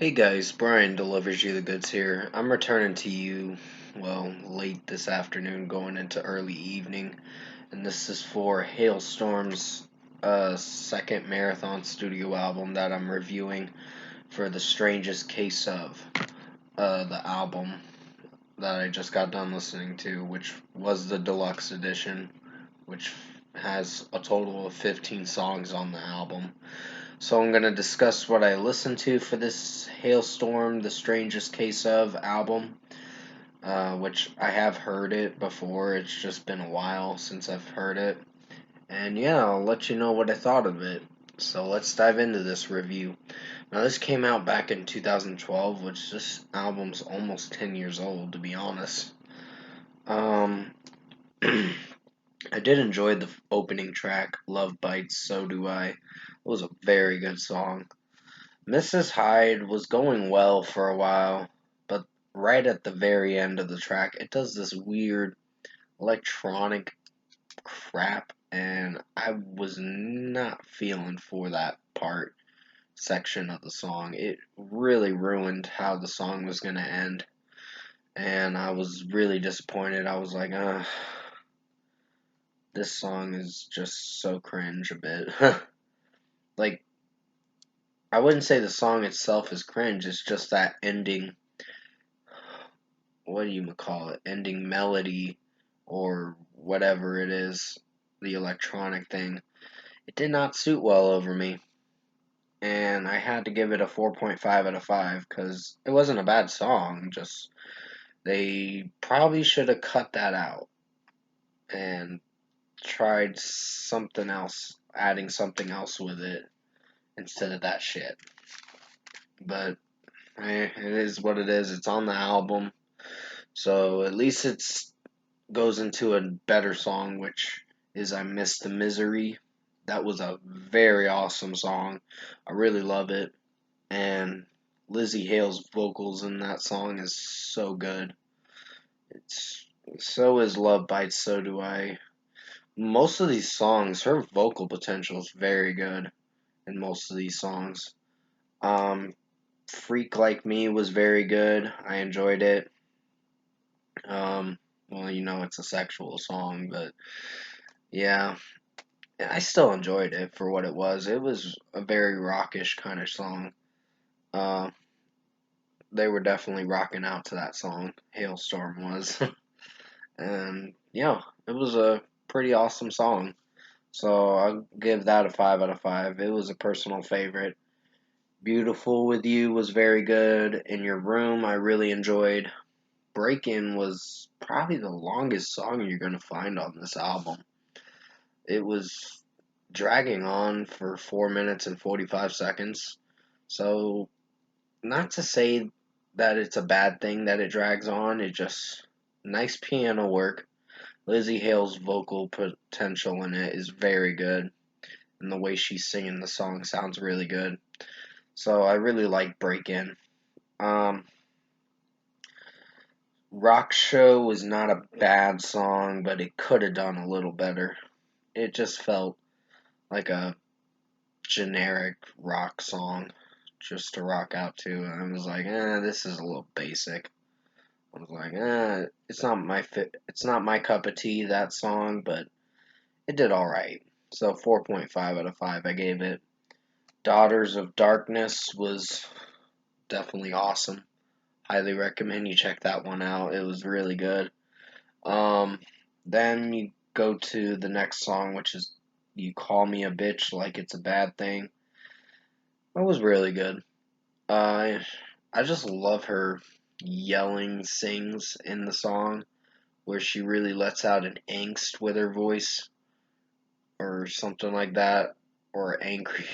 Hey guys, Brian delivers you the goods here. I'm returning to you, late this afternoon, going into early evening, and this is for Halestorm's second marathon studio album that I'm reviewing for The Strangest Case of, the album that I just got done listening to, which was the deluxe edition, which has a total of 15 songs on the album. So I'm going to discuss what I listened to for this Hailstorm, The Strangest Case of album, which I have heard it before. It's just been a while since I've heard it. And yeah, I'll let you know what I thought of it. So let's dive into this review. Now, this came out back in 2012, which this album's almost 10 years old, to be honest. I did enjoy the opening track, Love Bites, So Do I. It was a very good song. Mrs. Hyde was going well for a while, but right at the very end of the track, it does this weird electronic crap, and I was not feeling for that section of the song. It really ruined how the song was going to end, and I was really disappointed. I was like, this song is just so cringe a bit. Like, I wouldn't say the song itself is cringe, it's just that ending, what do you call it, ending melody or whatever it is, the electronic thing. It did not suit well over me, and I had to give it a 4.5 out of 5 because it wasn't a bad song, just they probably should have cut that out and tried something else, adding something else with it instead of that shit. But it is what it is. It's on the album, so at least it's goes into a better song, which is I Miss the Misery. That was a very awesome song. I really love it. And Lizzie Hale's vocals in that song is so good. It's so is Love Bites, So Do I. Most of these songs, her vocal potential is very good in most of these songs. Freak Like Me was very good. I enjoyed it. It's a sexual song, but yeah, I still enjoyed it for what it was. It was a very rockish kind of song. Uh, they were definitely rocking out to that song. Hailstorm was, and yeah, it was a pretty awesome song. So I'll give that a 5 out of 5. It was a personal favorite. Beautiful with You was very good. In Your Room, I really enjoyed. Break In was probably the longest song you're gonna find on this album. It was dragging on for 4 minutes and 45 seconds. So, not to say that it's a bad thing that it drags on, it just nice piano work. Lizzie Hale's vocal potential in it is very good, and the way she's singing the song sounds really good. So, I really like Break In. Um, Rock Show was not a bad song, but it could have done a little better. It just felt like a generic rock song just to rock out to. And I was like, this is a little basic. I was like, it's not my cup of tea, that song, but it did alright. So 4.5 out of 5 I gave it. Daughters of Darkness was definitely awesome. Highly recommend you check that one out. It was really good. Then you go to the next song, which is You Call Me a Bitch Like It's a Bad Thing. That was really good. I just love her yelling sings in the song where she really lets out an angst with her voice or something like that, or angry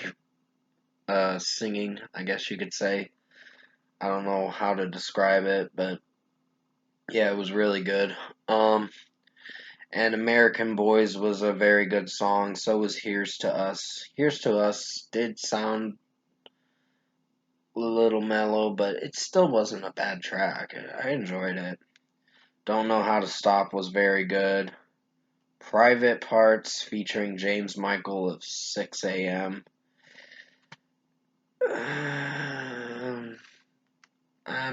singing, I guess you could say. I don't know how to describe it, but yeah, it was really good. And American Boys was a very good song. So was Here's to Us. Here's to Us did sound a little mellow, but it still wasn't a bad track. I enjoyed it. Don't Know How to Stop was very good. Private Parts featuring James Michael of 6 a.m.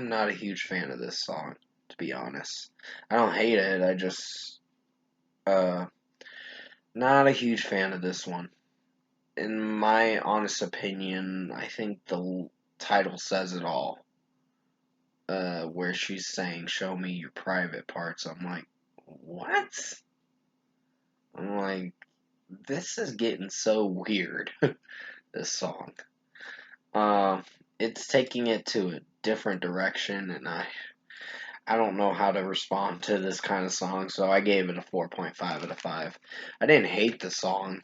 I'm not a huge fan of this song, to be honest. I don't hate it. I just uh not a huge fan of this one. In my honest opinion, I think the title says it all. Where she's saying, "Show me your private parts." I'm like, what? I'm like, this is getting so weird. This song. Uh, it's taking it to a different direction, and I don't know how to respond to this kind of song, so I gave it a 4.5 out of 5. I didn't hate the song.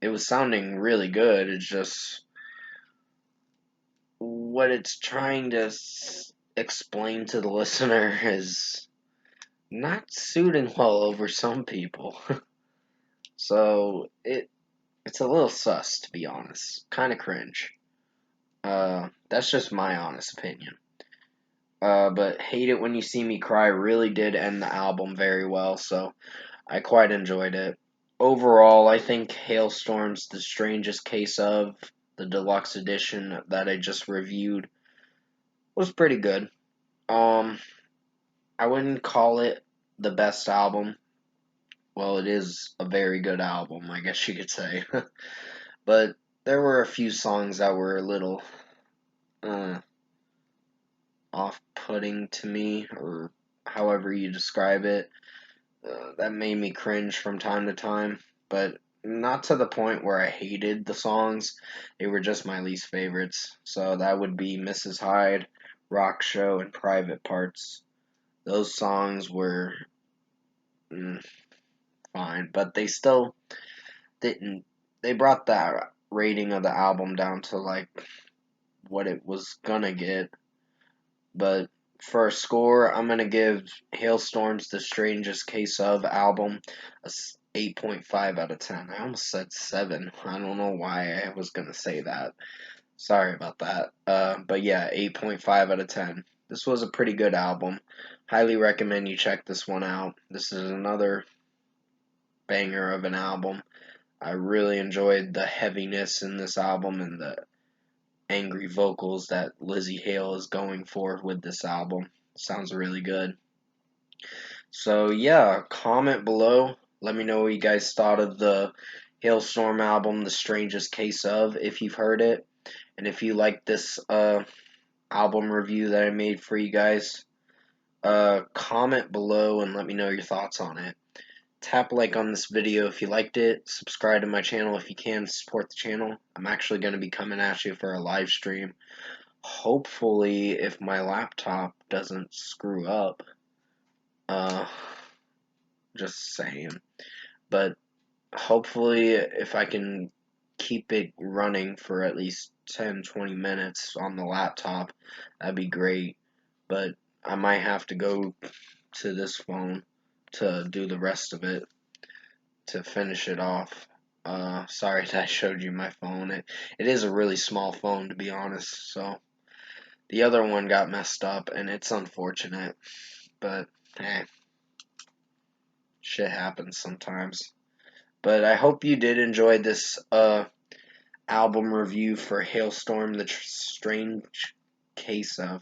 It was sounding really good. It's just what it's trying to explain to the listener is not suiting well over some people. So it's a little sus, to be honest. Kind of cringe. That's just my honest opinion. But Hate It When You See Me Cry really did end the album very well, so I quite enjoyed it. Overall, I think Hailstorm's The Strangest Case of, the deluxe edition that I just reviewed, was pretty good. Um, I wouldn't call it the best album. Well, it is a very good album, I guess you could say. But there were a few songs that were a little uh, off-putting to me, or however you describe it. That made me cringe from time to time, but not to the point where I hated the songs. They were just my least favorites. So that would be Mrs. Hyde, Rock Show, and Private Parts. Those songs were mm, fine, but they still didn't. They brought that rating of the album down to like what it was gonna get. But for a score, I'm gonna give Hailstorm's The Strangest Case of album a 8.5 out of 10. I almost said 7. I don't know why I was gonna say that. Sorry about that. But yeah, 8.5 out of 10. This was a pretty good album. Highly recommend you check this one out. This is another banger of an album. I really enjoyed the heaviness in this album and the angry vocals that Lizzie Hale is going for with this album. Sounds really good. So yeah, comment below. Let me know what you guys thought of the Hailstorm album, The Strangest Case of, if you've heard it. And if you like this album review that I made for you guys, comment below and let me know your thoughts on it. Tap like on this video if you liked it. Subscribe to my channel if you can to support the channel. I'm actually going to be coming at you for a live stream. Hopefully, if my laptop doesn't screw up. Uh, just saying. But hopefully, if I can keep it running for at least 10-20 minutes on the laptop, that'd be great. But I might have to go to this phone to do the rest of it, to finish it off. Sorry that I showed you my phone. It is a really small phone, to be honest, so the other one got messed up, and it's unfortunate, but hey, shit happens sometimes. But I hope you did enjoy this album review for Hailstorm, The Strange Case of.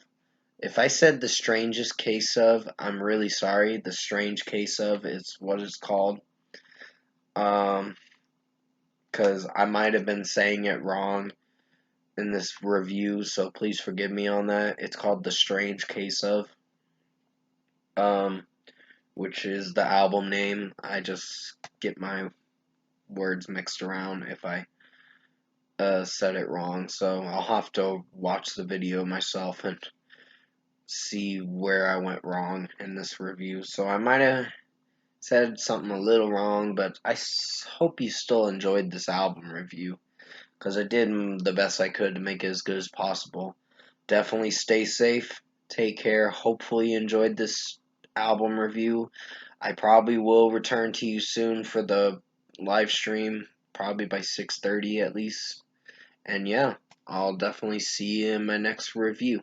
If I said The Strangest Case of, I'm really sorry. The Strange Case of is what it's called. Because I might have been saying it wrong in this review, so please forgive me on that. It's called The Strange Case of, um, which is the album name. I just get my words mixed around if I said it wrong, so I'll have to watch the video myself and see where I went wrong in this review. So I might have said something a little wrong, but I hope you still enjoyed this album review, because I did the best I could to make it as good as possible. Definitely stay safe, take care, hopefully you enjoyed this album review. I probably will return to you soon for the live stream, probably by 6:30 at least. And yeah, I'll definitely see you in my next review.